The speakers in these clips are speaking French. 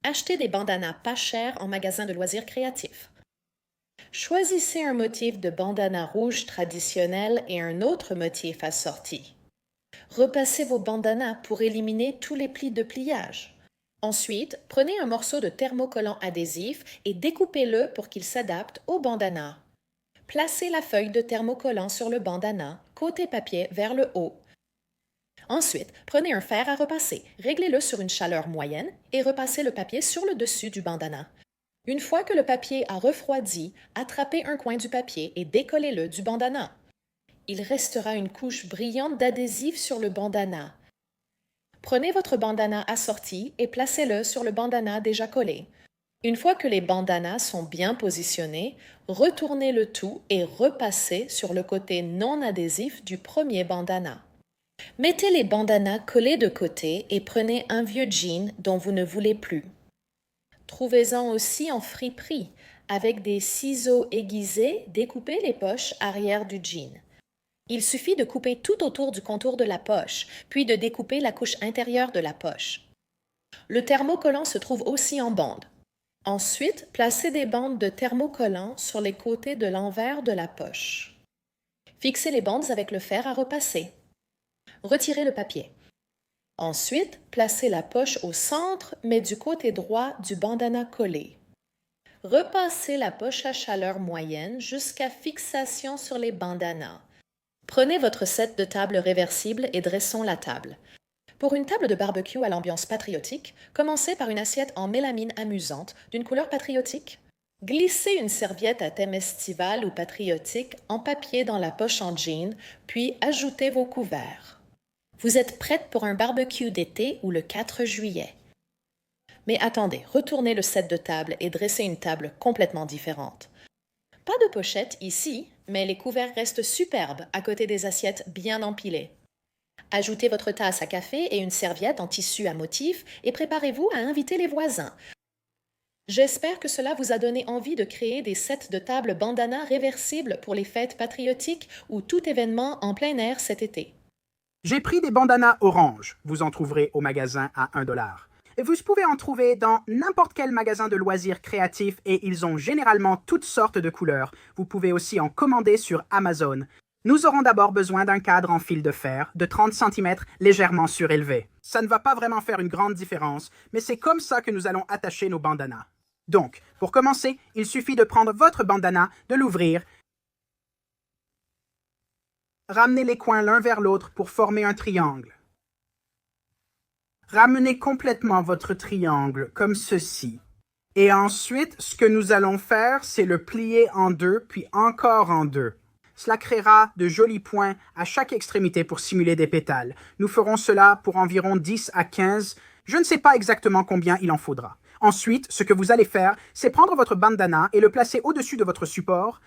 Achetez des bandanas pas chers en magasin de loisirs créatifs. Choisissez un motif de bandana rouge traditionnel et un autre motif assorti. Repassez vos bandanas pour éliminer tous les plis de pliage. Ensuite, prenez un morceau de thermocollant adhésif et découpez-le pour qu'il s'adapte au bandana. Placez la feuille de thermocollant sur le bandana, côté papier vers le haut. Ensuite, prenez un fer à repasser, réglez-le sur une chaleur moyenne et repassez le papier sur le dessus du bandana. Une fois que le papier a refroidi, attrapez un coin du papier et décollez-le du bandana. Il restera une couche brillante d'adhésif sur le bandana. Prenez votre bandana assorti et placez-le sur le bandana déjà collé. Une fois que les bandanas sont bien positionnés, retournez le tout et repassez sur le côté non adhésif du premier bandana. Mettez les bandanas collés de côté et prenez un vieux jean dont vous ne voulez plus. Trouvez-en aussi en friperie. Avec des ciseaux aiguisés, découpez les poches arrière du jean. Il suffit de couper tout autour du contour de la poche, puis de découper la couche intérieure de la poche. Le thermocollant se trouve aussi en bande. Ensuite, placez des bandes de thermocollant sur les côtés de l'envers de la poche. Fixez les bandes avec le fer à repasser. Retirez le papier. Ensuite, placez la poche au centre, mais du côté droit du bandana collé. Repassez la poche à chaleur moyenne jusqu'à fixation sur les bandanas. Prenez votre set de table réversible et dressons la table. Pour une table de barbecue à l'ambiance patriotique, commencez par une assiette en mélamine amusante d'une couleur patriotique. Glissez une serviette à thème estival ou patriotique en papier dans la poche en jean, puis ajoutez vos couverts. Vous êtes prête pour un barbecue d'été ou le 4 juillet. Mais attendez, retournez le set de table et dressez une table complètement différente. Pas de pochette ici, mais les couverts restent superbes à côté des assiettes bien empilées. Ajoutez votre tasse à café et une serviette en tissu à motif et préparez-vous à inviter les voisins. J'espère que cela vous a donné envie de créer des sets de table bandana réversibles pour les fêtes patriotiques ou tout événement en plein air cet été. J'ai pris des bandanas orange. Vous en trouverez au magasin à 1 $. Et vous pouvez en trouver dans n'importe quel magasin de loisirs créatifs et ils ont généralement toutes sortes de couleurs. Vous pouvez aussi en commander sur Amazon. Nous aurons d'abord besoin d'un cadre en fil de fer de 30 cm légèrement surélevé. Ça ne va pas vraiment faire une grande différence, mais c'est comme ça que nous allons attacher nos bandanas. Donc, pour commencer, il suffit de prendre votre bandana, de l'ouvrir, ramenez les coins l'un vers l'autre pour former un triangle. Ramenez complètement votre triangle, comme ceci. Et ensuite, ce que nous allons faire, c'est le plier en deux, puis encore en deux. Cela créera de jolis points à chaque extrémité pour simuler des pétales. Nous ferons cela pour environ 10 à 15. Je ne sais pas exactement combien il en faudra. Ensuite, ce que vous allez faire, c'est prendre votre bandana et le placer au-dessus de votre support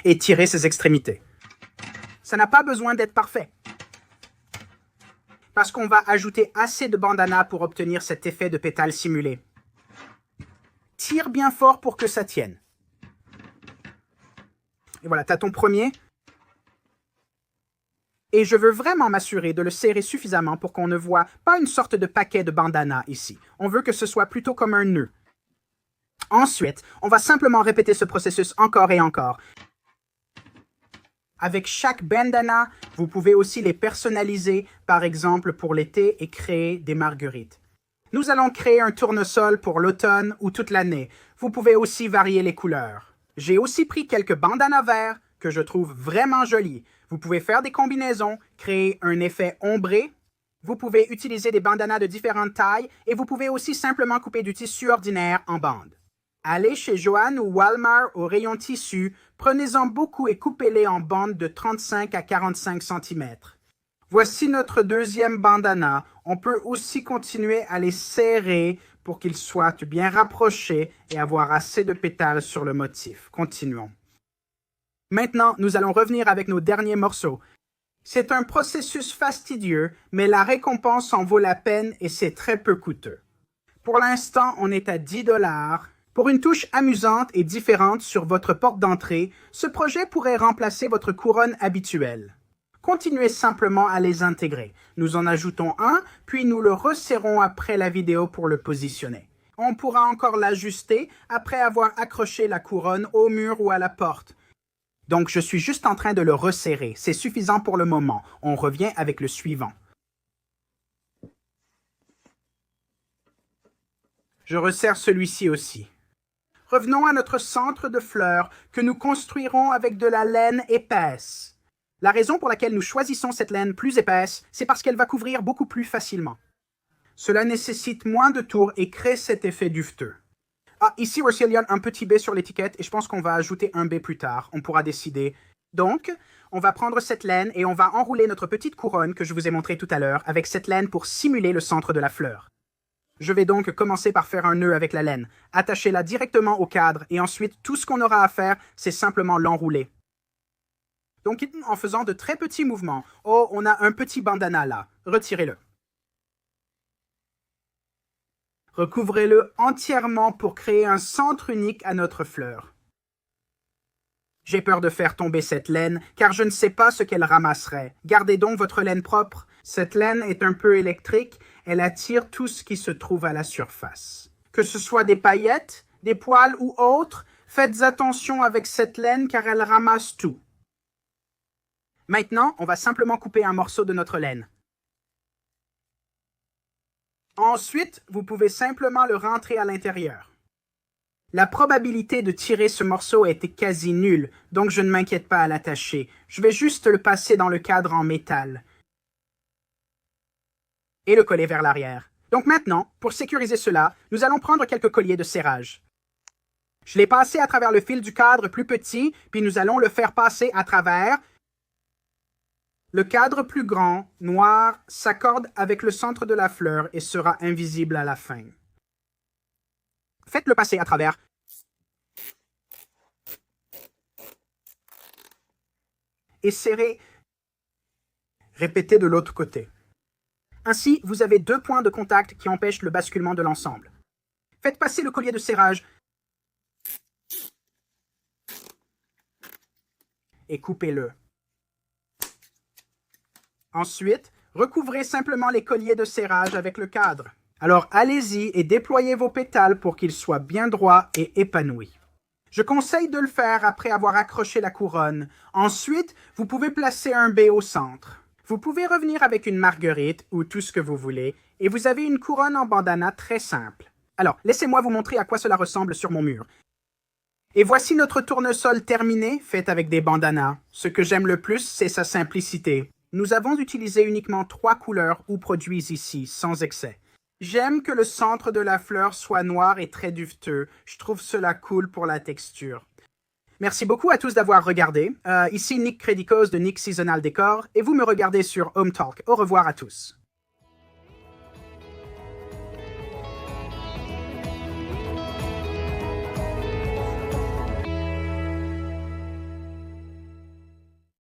et tirer ses extrémités. Ça n'a pas besoin d'être parfait, parce qu'on va ajouter assez de bandana pour obtenir cet effet de pétale simulé. Tire bien fort pour que ça tienne. Et voilà, tu as ton premier. Et je veux vraiment m'assurer de le serrer suffisamment pour qu'on ne voit pas une sorte de paquet de bandana ici. On veut que ce soit plutôt comme un nœud. Ensuite, on va simplement répéter ce processus encore et encore. Avec chaque bandana, vous pouvez aussi les personnaliser, par exemple pour l'été, et créer des marguerites. Nous allons créer un tournesol pour l'automne ou toute l'année. Vous pouvez aussi varier les couleurs. J'ai aussi pris quelques bandanas verts que je trouve vraiment jolis. Vous pouvez faire des combinaisons, créer un effet ombré. Vous pouvez utiliser des bandanas de différentes tailles et vous pouvez aussi simplement couper du tissu ordinaire en bandes. Allez chez Joann ou Walmart au rayon tissu, prenez-en beaucoup et coupez-les en bandes de 35 à 45 cm. Voici notre deuxième bandana. On peut aussi continuer à les serrer pour qu'ils soient bien rapprochés et avoir assez de pétales sur le motif. Continuons. Maintenant, nous allons revenir avec nos derniers morceaux. C'est un processus fastidieux, mais la récompense en vaut la peine et c'est très peu coûteux. Pour l'instant, on est à 10 $. Pour une touche amusante et différente sur votre porte d'entrée, ce projet pourrait remplacer votre couronne habituelle. Continuez simplement à les intégrer. Nous en ajoutons un, puis nous le resserrons après la vidéo pour le positionner. On pourra encore l'ajuster après avoir accroché la couronne au mur ou à la porte. Donc, je suis juste en train de le resserrer. C'est suffisant pour le moment. On revient avec le suivant. Je resserre celui-ci aussi. Revenons à notre centre de fleurs que nous construirons avec de la laine épaisse. La raison pour laquelle nous choisissons cette laine plus épaisse, c'est parce qu'elle va couvrir beaucoup plus facilement. Cela nécessite moins de tours et crée cet effet duveteux. Ah, ici aussi, il y a un petit B sur l'étiquette et je pense qu'on va ajouter un B plus tard. On pourra décider. Donc, on va prendre cette laine et on va enrouler notre petite couronne que je vous ai montrée tout à l'heure avec cette laine pour simuler le centre de la fleur. Je vais donc commencer par faire un nœud avec la laine. Attachez-la directement au cadre et ensuite, tout ce qu'on aura à faire, c'est simplement l'enrouler. Donc, en faisant de très petits mouvements. Oh, on a un petit bandana là. Retirez-le. Recouvrez-le entièrement pour créer un centre unique à notre fleur. J'ai peur de faire tomber cette laine, car je ne sais pas ce qu'elle ramasserait. Gardez donc votre laine propre. Cette laine est un peu électrique, elle attire tout ce qui se trouve à la surface. Que ce soit des paillettes, des poils ou autres, faites attention avec cette laine car elle ramasse tout. Maintenant, on va simplement couper un morceau de notre laine. Ensuite, vous pouvez simplement le rentrer à l'intérieur. La probabilité de tirer ce morceau était quasi nulle, donc je ne m'inquiète pas à l'attacher. Je vais juste le passer dans le cadre en métal et le coller vers l'arrière. Donc maintenant, pour sécuriser cela, nous allons prendre quelques colliers de serrage. Je l'ai passé à travers le fil du cadre plus petit, puis nous allons le faire passer à travers. Le cadre plus grand, noir, s'accorde avec le centre de la fleur et sera invisible à la fin. Faites-le passer à travers. Et serrez. Répétez de l'autre côté. Ainsi, vous avez 2 points de contact qui empêchent le basculement de l'ensemble. Faites passer le collier de serrage et coupez-le. Ensuite, recouvrez simplement les colliers de serrage avec le cadre. Alors allez-y et déployez vos pétales pour qu'ils soient bien droits et épanouis. Je conseille de le faire après avoir accroché la couronne. Ensuite, vous pouvez placer un B au centre. Vous pouvez revenir avec une marguerite ou tout ce que vous voulez, et vous avez une couronne en bandana très simple. Alors, laissez-moi vous montrer à quoi cela ressemble sur mon mur. Et voici notre tournesol terminé, fait avec des bandanas. Ce que j'aime le plus, c'est sa simplicité. Nous avons utilisé uniquement 3 couleurs ou produits ici, sans excès. J'aime que le centre de la fleur soit noir et très duveteux. Je trouve cela cool pour la texture. Merci beaucoup à tous d'avoir regardé. Ici Nick Crédicos de Nick Seasonal Décor et vous me regardez sur Home Talk. Au revoir à tous.